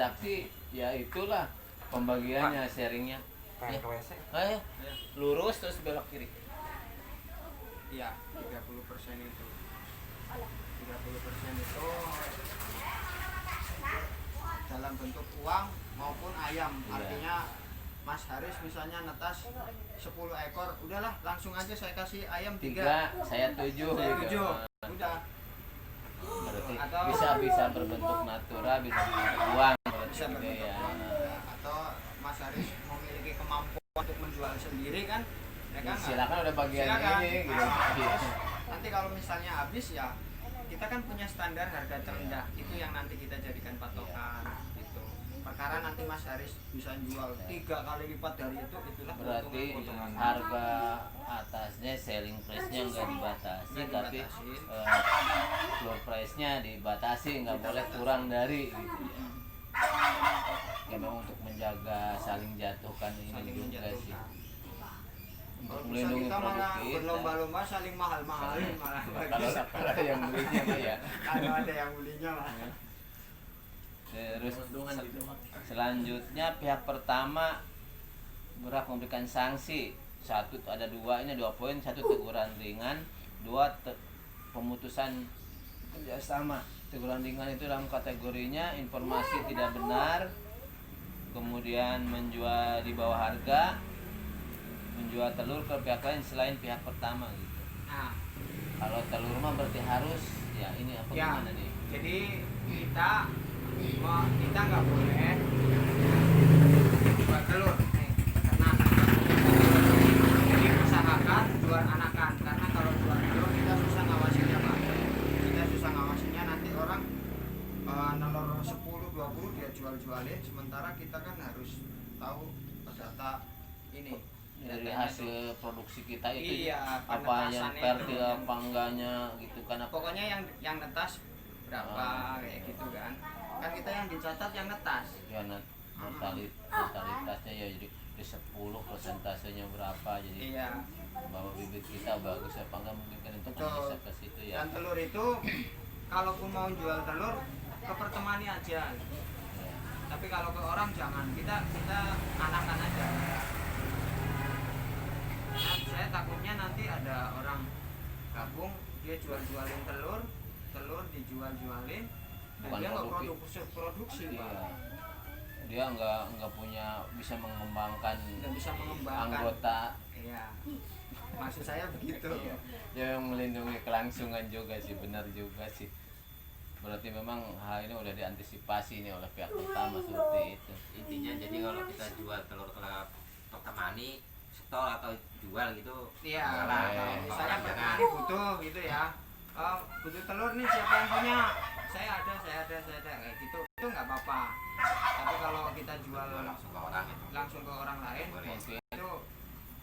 transaksi ya itulah pembagiannya, sharingnya. Pengen ke WC. Ayo, lurus terus belok kiri. Iya, 30% itu. 30% itu dalam bentuk uang maupun ayam. Iya. Artinya Mas Haris misalnya netas 10 ekor, udahlah langsung aja saya kasih ayam 3. 3, saya 7 Saya gitu. 7. Udah. Berarti Atau- bisa berbentuk natura, bisa berbentuk uang berarti Bisa gitu berbentuk ya. uang. Atau Mas Haris memiliki kemampuan untuk menjual sendiri kan, mereka nggak- Silakan udah bagian silakan. ini gitu. Terus nanti kalau misalnya habis ya kita kan punya standar harga terendah, itu yang nanti kita jadikan patokan gitu. Perkara nanti Mas Haris bisa jual 3 kali lipat dari itu, itulah Berarti keuntungan. harga atasnya selling price-nya nggak dibatasi, Nggak tapi dibatasi. floor price-nya dibatasi, nggak boleh kurang dari gitu ya. Ya memang untuk menjaga saling jatuhkan ini Saling juga sih. menjatuhkan. Untuk Kalau bisa melindungi kita produk malah kita. berlomba-lomba saling mahal-mahalin malah Kalau bagus. ada yang belinya mah ya. Kalau ada yang belinya mah. Terus selanjutnya pihak pertama berhak memberikan sanksi. Satu ada 2, ini 2 poin. 1 teguran ringan, 2 pemutusan kerjasama. Teguran ringan itu dalam kategorinya informasi tidak benar, kemudian menjual di bawah harga, menjual telur ke pihak lain selain pihak pertama gitu. Nah, Kalau telur mah berarti harus ya ini apa ya. gimana nih? Jadi kita nggak boleh jual telur nih, peternak. Jadi usahakan jual anakan, karena kalau jual telur kita susah ngawasinya Pak. Kita susah ngawasinya, nanti orang nelor 10-20 dia jualin, sementara kita kan harus tahu data ini. Dari Datanya hasil produksi kita itu Iya, apa yang penetasannya fertil itu. apa enggaknya gitu kan apa Pokoknya yang netas berapa kayak gitu kan kita yang dicatat yang netas. ya mortalitasnya ya jadi di 10 persentasenya berapa, jadi Iya, bahwa bibit kita bagus apa enggak mungkin kan itu kan betul. bisa ke situ ya. Dan telur itu kalaupun mau jual telur ke pertemani aja, Ya. tapi kalau ke orang jangan, kita anakan aja. Nah, saya takutnya nanti ada orang gabung, dia jualin telur dijualin, dan Bukan dia nggak produksi. produksi Pak. Iya. Dia nggak punya bisa mengembangkan Nggak bisa mengembangkan. anggota. Iya, maksud saya begitu. Iya. Dia yang melindungi kelangsungan juga sih, benar juga sih. Berarti memang hal ini udah diantisipasi nih oleh pihak pertama seperti itu. Intinya jadi kalau kita jual telur ke pertemani, stol atau jual gitu. Iya, Boleh. kalau misalnya Jangan. petani butuh gitu ya, butuh telur nih, siapa yang punya? Saya ada kayak gitu, itu nggak apa-apa. Tapi kalau kita jual langsung ke orang itu. langsung ke orang lain, Mungkin itu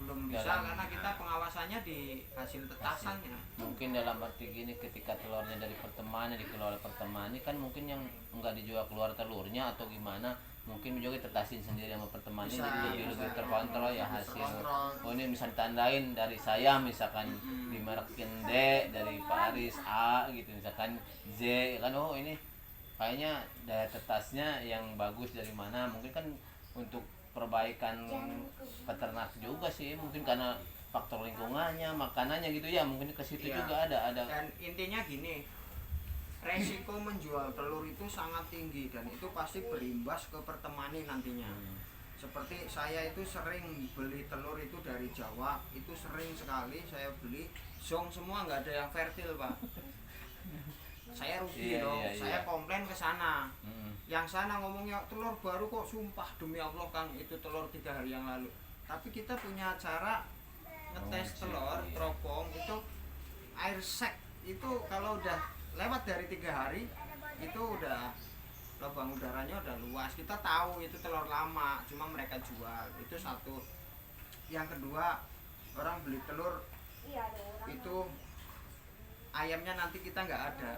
belum bisa Dalam- karena kita pengawasannya di hasil tetasannya. mungkin dalam arti gini, ketika telurnya dari pertemanan dikelola oleh pertemanan kan mungkin yang nggak dijual keluar telurnya atau gimana, mungkin juga tetasin sendiri sama pertemanan, Bisa, jadi lebih bisa. terkontrol ya Lebih hasil. terkontrol. Oh ini bisa ditandain dari saya misalkan dimerekin D, dari Pak Aris A gitu, misalkan Z kan, oh ini kayaknya daya tetasnya yang bagus dari mana, mungkin kan untuk perbaikan peternak juga sih, mungkin karena faktor lingkungannya, makanannya gitu ya, mungkin ke situ Iya. juga ada Dan intinya gini, resiko menjual telur itu sangat tinggi dan itu pasti berimbas ke pertemani nantinya. Seperti saya itu sering beli telur itu dari Jawa, itu sering sekali saya beli zong semua, nggak ada yang fertil Pak. Saya rugi Iya, dong, iya, saya iya. komplain ke sana. Mm. Yang sana ngomongnya telur baru kok, sumpah demi Allah Kang, itu telur 3 hari yang lalu. Tapi kita punya cara ngetes telur teropong itu, air sek itu kalau udah lewat dari 3 hari itu udah lubang udaranya udah luas, kita tahu itu telur lama, cuma mereka jual. Itu satu. Yang kedua, orang beli telur itu ayamnya nanti kita nggak ada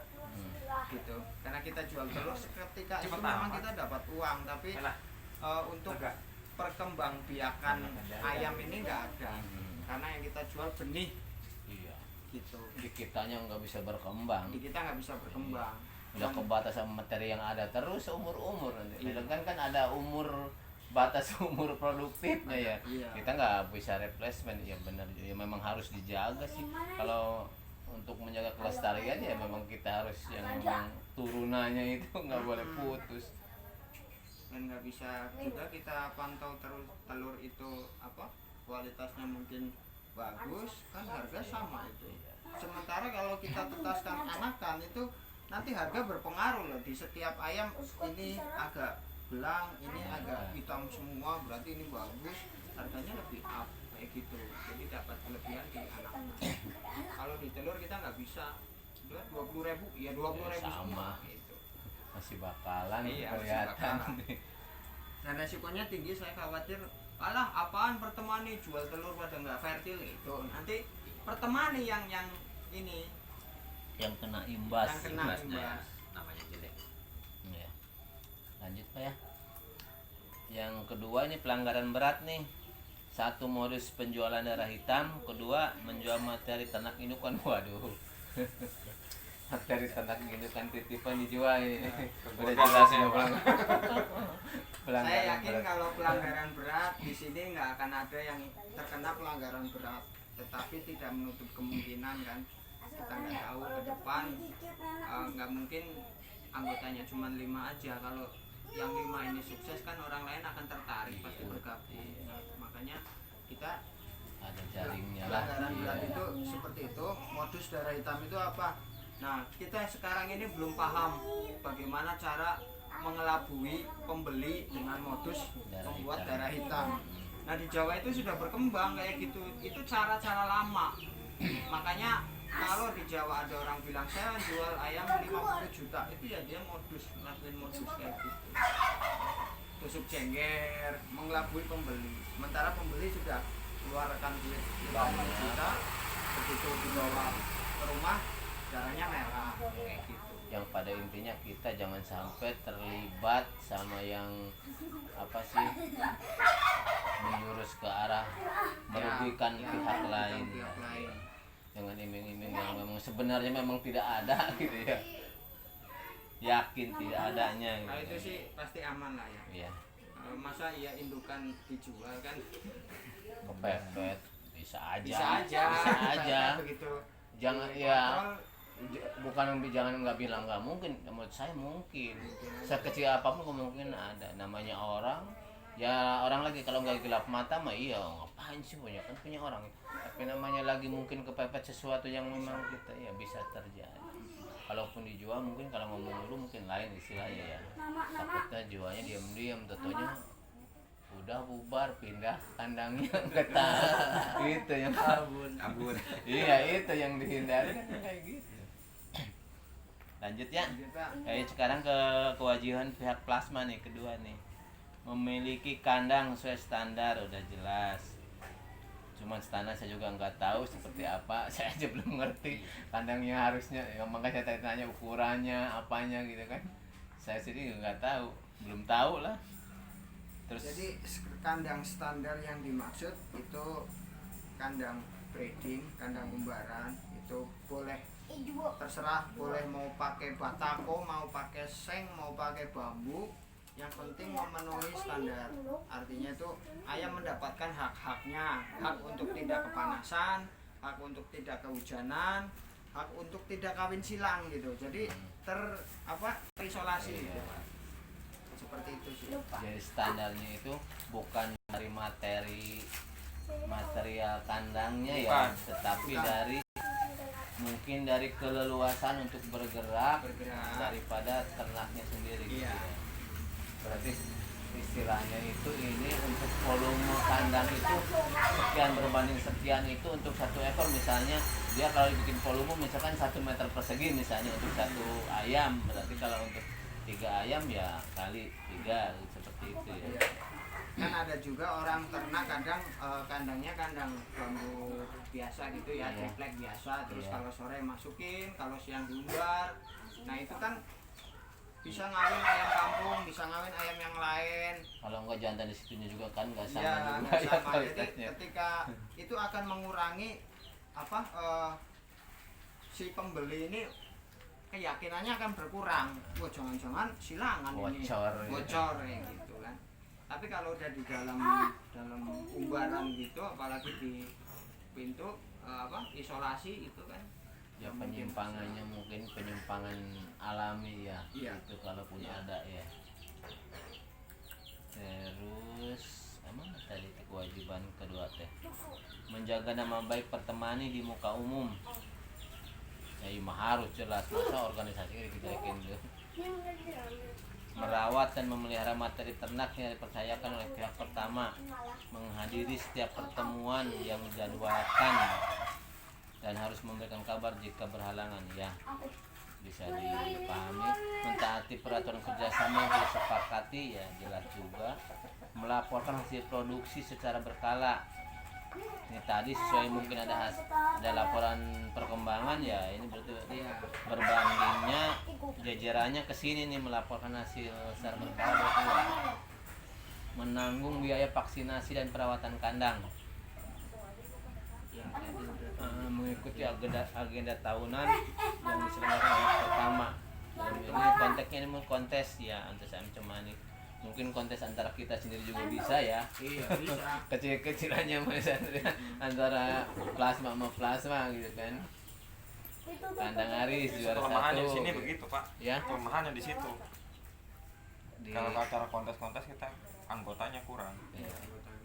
gitu, karena kita jual telur seketika itu memang kita dapat uang, tapi untuk perkembangbiakan ayam ini nggak ada, karena yang kita jual benih Iya. gitu. Di kitanya nggak bisa berkembang. Di kita nggak bisa berkembang. udah kebatas sama materi yang ada terus seumur-umur nanti. Sedangkan kan ada umur batas umur produktifnya ya. Iya. Kita nggak bisa replacement ya, benar ya, memang harus dijaga sih. Kalau untuk menjaga kelestarian ya memang kita harus yang memang turunannya itu nggak boleh putus. Dan nggak bisa juga kita pantau terus telur itu apa kualitasnya mungkin bagus kan harga sama itu. Sementara kalau kita tetaskan anakan itu nanti harga berpengaruh loh, di setiap ayam ini agak belang, ini agak hitam semua, berarti ini bagus, harganya lebih up kayak gitu. Jadi dapat kelebihan di anakan. Kalau di telur kita nggak bisa, 20.000 ya 20.000 semua Sama. gitu. Masih bakalan Iya, masih kelihatan. bakalan. Dan resikonya tinggi, saya khawatir alah apaan pertemani jual telur pada nggak fertil itu, nanti pertemani yang ini Yang kena imbas. Yang kena. Imbasnya ya, imbas. namanya jelek. Ya. Lanjut Pak ya. Yang kedua ini pelanggaran berat nih. Satu, modus penjualan darah hitam. Kedua, menjual materi ternak indukan. Waduh. Materi ternak indukan titipan dijual ini. Udah jelas ya saya yakin kalau pelanggaran berat di sini nggak akan ada yang terkena pelanggaran berat, tetapi tidak menutup kemungkinan kan, kita nggak tahu ke depan nggak mungkin anggotanya cuma 5 aja. Kalau yang 5 ini sukses kan orang lain akan tertarik pasti bergabung. Nah, makanya kita ada jaringnya lah. pelanggaran berat Iya. itu seperti itu. Modus darah hitam itu apa? Nah, kita sekarang ini belum paham bagaimana cara mengelabui pembeli dengan modus membuat darah hitam. Nah, di Jawa itu sudah berkembang kayak gitu. Itu cara-cara lama. Makanya kalau di Jawa ada orang bilang saya jual ayam 50 juta, itu ya dia modus, ngelakuin modus kayak gitu. Tusuk jengger, mengelabui pembeli. Sementara pembeli sudah keluarkan duit 50 juta, begitu dibawa ke rumah darahnya merah kayak gitu. Yang pada intinya kita jangan sampai terlibat sama yang apa sih, menjurus ke arah merugikan pihak lain. Pihak lain. Dengan iming-iming yang memang sebenarnya memang tidak ada gitu ya. Yakin tidak adanya Nah, itu gitu. sih pasti aman lah ya. Iya, Masa iya indukan dijual kan? kepepet bisa aja. Bisa aja. Bisa aja. Begitu. Jangan Kontrol, bukan jangan nggak bilang nggak mungkin, menurut saya mungkin. Sekecil apapun kemungkinan ada. Namanya orang, ya orang lagi kalau nggak gelap mata mah iya ngapain sih, punya orang. Tapi namanya lagi mungkin kepepet sesuatu yang memang kita ya bisa terjadi. Kalaupun dijual mungkin kalau ngomong dulu mungkin lain istilahnya ya. Takutnya jualnya diam-diam, tentunya udah bubar pindah kandangnya ke tahu. Itu yang Abun. iya itu yang dihindari kan kayak gitu. Lanjut ya. kita Sekarang ke kewajiban pihak plasma nih, kedua nih. Memiliki kandang sesuai standar udah jelas. Cuman standar saya juga nggak tahu seperti apa. Saya aja belum ngerti kandangnya harusnya. Ya, makanya saya tanya ukurannya, apanya gitu kan. Saya sendiri nggak tahu, belum tahu lah. Terus jadi kandang standar yang dimaksud itu kandang breeding, kandang umbaran itu boleh terserah, boleh mau pakai batako, mau pakai seng, mau pakai bambu, yang penting memenuhi standar. Artinya itu ayam mendapatkan hak-haknya, hak untuk tidak kepanasan, hak untuk tidak kehujanan, hak untuk tidak kawin silang gitu. Jadi terisolasi gitu. Seperti itu sih. jadi standarnya itu bukan dari material kandangnya ya, Bukan. tetapi Bukan. dari mungkin dari keleluasan untuk bergerak daripada ternaknya sendiri gitu Iya. ya. Berarti istilahnya itu ini untuk volume kandang itu sekian berbanding sekian, itu untuk satu ekor misalnya dia kalau bikin volume misalkan 1 meter persegi misalnya untuk satu ayam, berarti kalau untuk 3 ayam ya kali 3 seperti itu ya. Kan ada juga orang ternak kadang kandangnya kandang bambu biasa gitu ya, Iya. triplek biasa, terus Iya. kalau sore masukin, kalau siang diumbar. Nah itu kan bisa ngawin ayam kampung, bisa ngawin ayam yang lain. Kalau enggak jantan di situnya juga kan nggak sama Iya, juga nggak ya sama. Jadi kualitasnya. ketika itu akan mengurangi si pembeli ini keyakinannya akan berkurang. Wah, jangan-jangan silangan ini. Bocor, ya. Bocor ya gitu kan. Tapi kalau udah di dalam umbaran gitu, apalagi di pintu isolasi itu kan. Ya penyimpangannya mungkin penyimpangan alami ya. Iya. Itu kalaupun ada ya. Terus emang tadi kewajiban kedua teh menjaga nama baik pertemani di muka umum. Ya mah harus jelas, masa organisasi dijelekin tuh. Merawat dan memelihara materi ternak yang dipercayakan oleh pihak pertama, menghadiri setiap pertemuan yang dijadwalkan dan harus memberikan kabar jika berhalangan. Ya bisa dipahami. Mentaati peraturan kerjasama yang disepakati, ya jelas juga. Melaporkan hasil produksi secara berkala. Ini tadi sesuai mungkin ada laporan perkembangan, ya ini berarti Iya. berbandingnya jajarannya ke sini nih melaporkan hasil secara berkala berarti ya. Menanggung biaya vaksinasi dan perawatan kandang. Ya, tadi udah. Mengikuti agenda tahunan yang diselenggarakan oleh pertama. Dan ini konteksnya ini kontes ya antar saya cemani. Mungkin kontes antara kita sendiri juga bisa ya. Iya, bisa. Kecil-kecilannya misalnya antara plasma sama plasma gitu kan. Kandang Aris juara Kelemahannya di satu. sini begitu Pak. Ya. Kelemahannya di situ. Di- Kalau acara kontes-kontes kita anggotanya kurang. ya.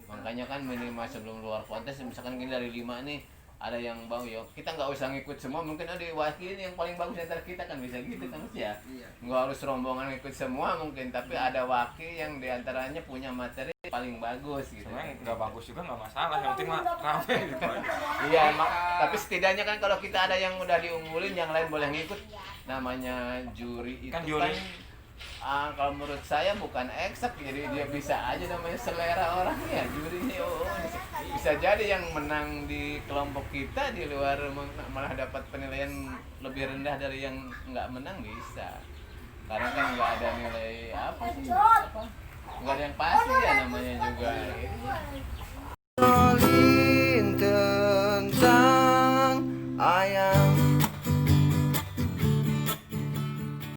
Makanya kan minimal sebelum luar kontes misalkan gini dari 5 nih ada yang bagus ya kita nggak usah ngikut semua, mungkin ada wakil yang paling bagus antara kita kan bisa gitu kan Mas ya. Iya. Nggak harus rombongan ikut semua mungkin, tapi ada wakil yang diantaranya punya materi paling bagus gitu. Sebenarnya nggak bagus juga nggak masalah, yang penting mah rame gitu aja. Iya, tapi setidaknya kan kalau kita ada yang udah diunggulin, yang lain boleh ngikut. Namanya juri itu Kan juri. kalau menurut saya bukan eksak, jadi dia bisa aja namanya selera orang ya jurinya. Bisa jadi yang menang di kelompok kita di luar malah dapat penilaian lebih rendah dari yang nggak menang bisa. Karena kan nggak ada nilai apa sih? Nggak ada yang pasti ya namanya juga. Gitu.